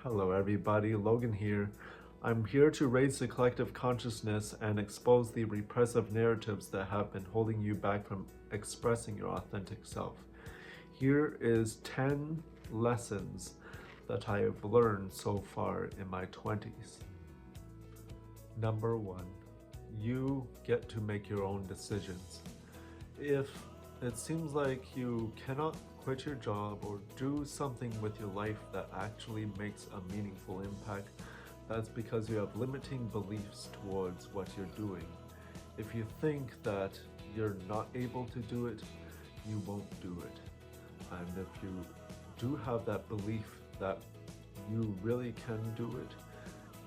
Hello everybody, Logan here. I'm here to raise the collective consciousness and expose the repressive narratives that have been holding you back from expressing your authentic self. Here is 10 lessons that I have learned so far in my 20s. Number 1, you get to make your own decisions. If it seems like you cannot quit your job or do something with your life that actually makes a meaningful impact, that's because you have limiting beliefs towards what you're doing. If you think that you're not able to do it, you won't do it. And if you do have that belief that you really can do it,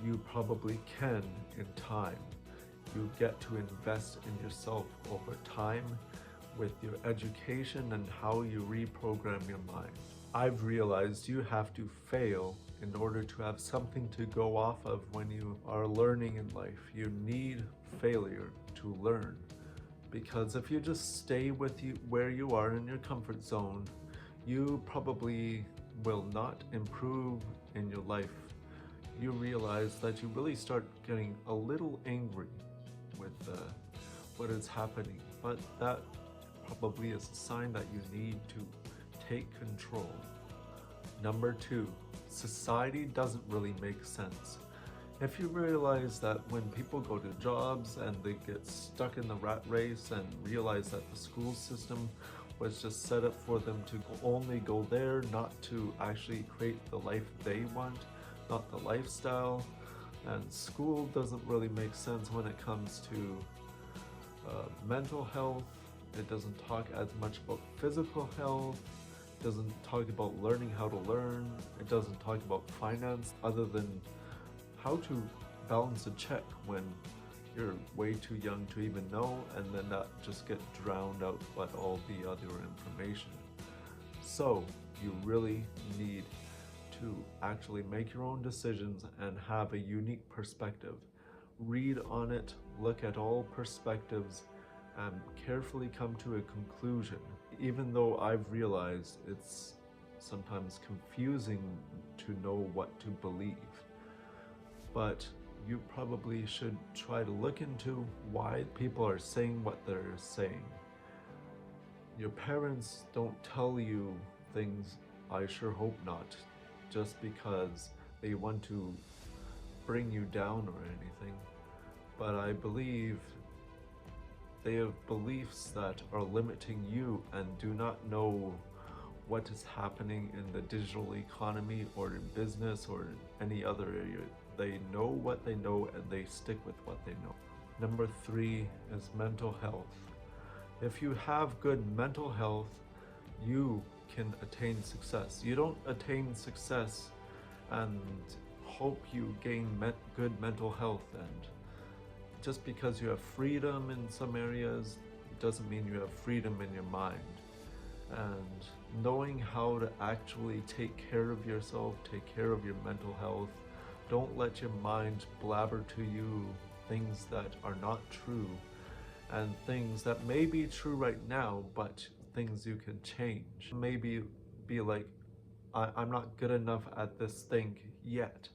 you probably can in time. You get to invest in yourself over time with your education and how you reprogram your mind. I've realized you have to fail in order to have something to go off of when you are learning in life. You need failure to learn, because if you just stay with you where you are in your comfort zone, you probably will not improve in your life. You realize that you really start getting a little angry with what is happening, but that probably is a sign that you need to take control. Number 2, society doesn't really make sense. If you realize that when people go to jobs and they get stuck in the rat race and realize that the school system was just set up for them to only go there, not to actually create the life they want, not the lifestyle, and school doesn't really make sense when it comes to mental health. It doesn't talk as much about physical health. It doesn't talk about learning how to learn. It doesn't talk about finance other than how to balance a check when you're way too young to even know, and then that just gets drowned out by all the other information. So you really need to actually make your own decisions and have a unique perspective. Read on it, look at all perspectives, and carefully come to a conclusion. Even though I've realized it's sometimes confusing to know what to believe, but you probably should try to look into why people are saying what they're saying. Your parents don't tell you things, I sure hope not, just because they want to bring you down or anything. But I believe they have beliefs that are limiting you and do not know what is happening in the digital economy or in business or in any other area. They know what they know and they stick with what they know. Number 3 is mental health. If you have good mental health, you can attain success. You don't attain success and hope you gain good mental health, and just because you have freedom in some areas doesn't mean you have freedom in your mind. And knowing how to actually take care of yourself, take care of your mental health, don't let your mind blabber to you things that are not true, and things that may be true right now, but things you can change. Maybe be like, I'm not good enough at this thing yet.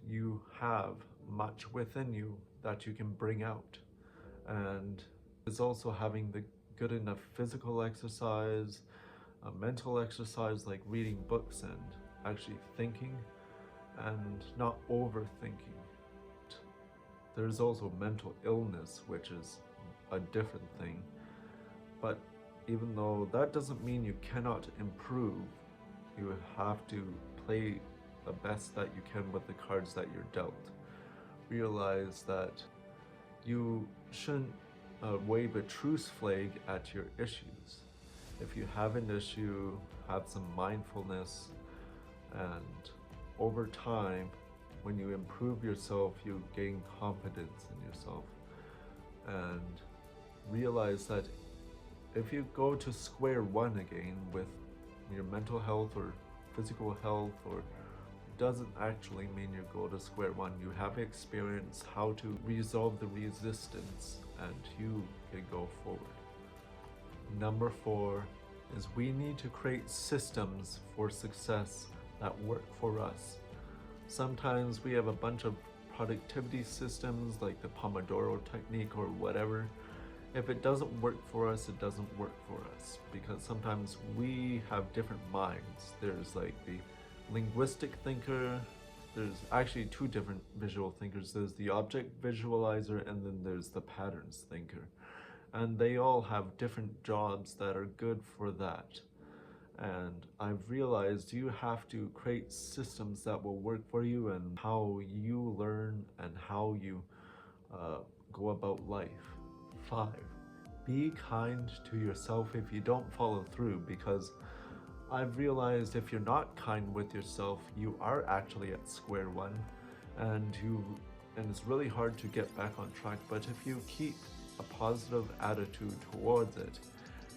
You have much within you that you can bring out. And it's also having the good enough physical exercise, mental exercise like reading books and actually thinking and not overthinking. There's also mental illness, which is a different thing. But even though that doesn't mean you cannot improve, you have to play the best that you can with the cards that you're dealt. Realize that you shouldn't wave a truce flag at your issues. If you have an issue, have some mindfulness, and over time, when you improve yourself, you gain confidence in yourself. And realize that if you go to square one again with your mental health or physical health, or doesn't actually mean you go to square one. You have experienced how to resolve the resistance and you can go forward. Number 4 is we need to create systems for success that work for us. Sometimes we have a bunch of productivity systems like the Pomodoro technique or whatever. If it doesn't work for us, it doesn't work for us, because sometimes we have different minds. There's like the linguistic thinker. There's actually two different visual thinkers. There's the object visualizer, and then there's the patterns thinker. And they all have different jobs that are good for that. And I've realized you have to create systems that will work for you and how you learn and how you go about life. 5. Be kind to yourself if you don't follow through, because I've realized if you're not kind with yourself, you are actually at square one, and it's really hard to get back on track. But if you keep a positive attitude towards it,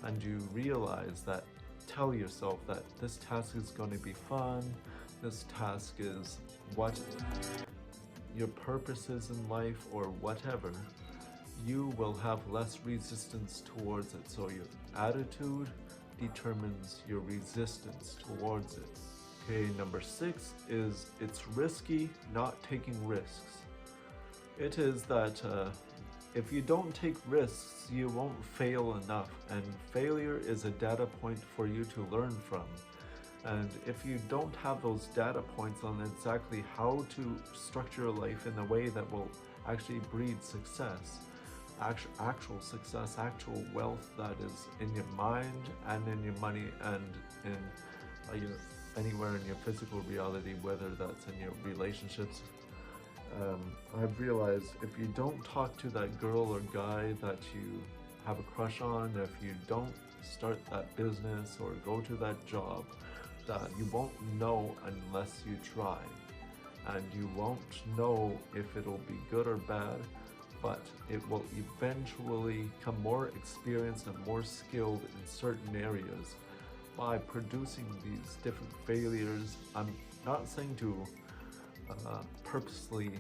and you realize that, tell yourself that this task is going to be fun, this task is what your purpose is in life or whatever, you will have less resistance towards it. So your attitude determines your resistance towards it. Okay, number 6 is it's risky not taking risks. It is that if you don't take risks, you won't fail enough, and failure is a data point for you to learn from. And if you don't have those data points on exactly how to structure your life in a way that will actually breed success, actual success, actual wealth that is in your mind and in your money and in your anywhere in your physical reality, whether that's in your relationships. I've realized if you don't talk to that girl or guy that you have a crush on, if you don't start that business or go to that job, that you won't know unless you try. And you won't know if it'll be good or bad, but it will eventually become more experienced and more skilled in certain areas by producing these different failures. I'm not saying to purposely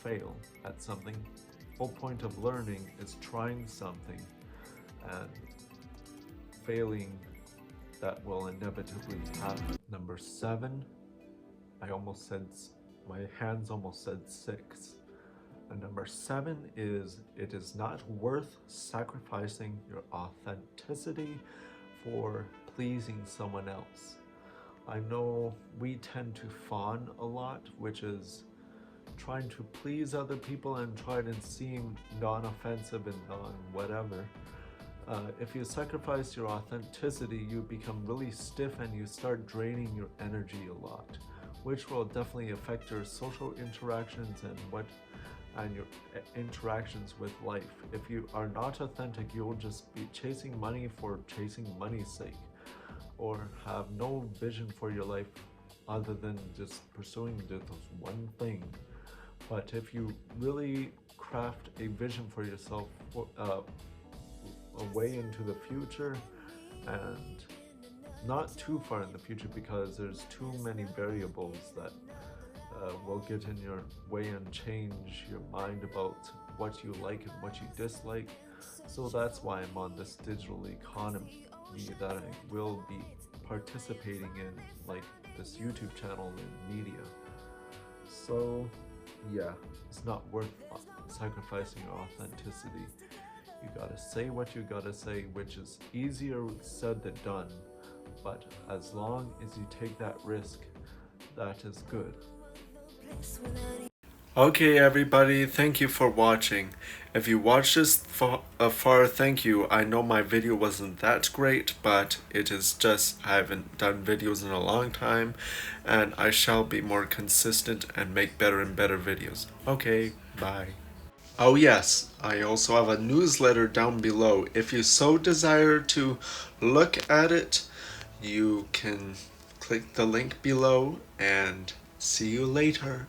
fail at something. The whole point of learning is trying something and failing that will inevitably happen. Number 7, my hands almost said 6. And number 7 is it is not worth sacrificing your authenticity for pleasing someone else. I know we tend to fawn a lot, which is trying to please other people and try to seem non-offensive and non-whatever. If you sacrifice your authenticity, you become really stiff and you start draining your energy a lot, which will definitely affect your social interactions and your interactions with life. If you are not authentic, you'll just be chasing money for chasing money's sake, or have no vision for your life other than just pursuing this one thing. But if you really craft a vision for yourself, a way into the future, and not too far in the future, because there's too many variables that will get in your way and change your mind about what you like and what you dislike. So that's why I'm on this digital economy that I will be participating in, like this YouTube channel and media. So yeah, it's not worth sacrificing your authenticity. You gotta say what you gotta say, which is easier said than done, but as long as you take that risk, that is good. Okay everybody, thank you for watching. If you watched this far, thank you. I know my video wasn't that great, but it is just, I haven't done videos in a long time, and I shall be more consistent and make better and better videos. Okay, bye. Oh yes, I also have a newsletter down below. If you so desire to look at it, you can click the link below, and see you later.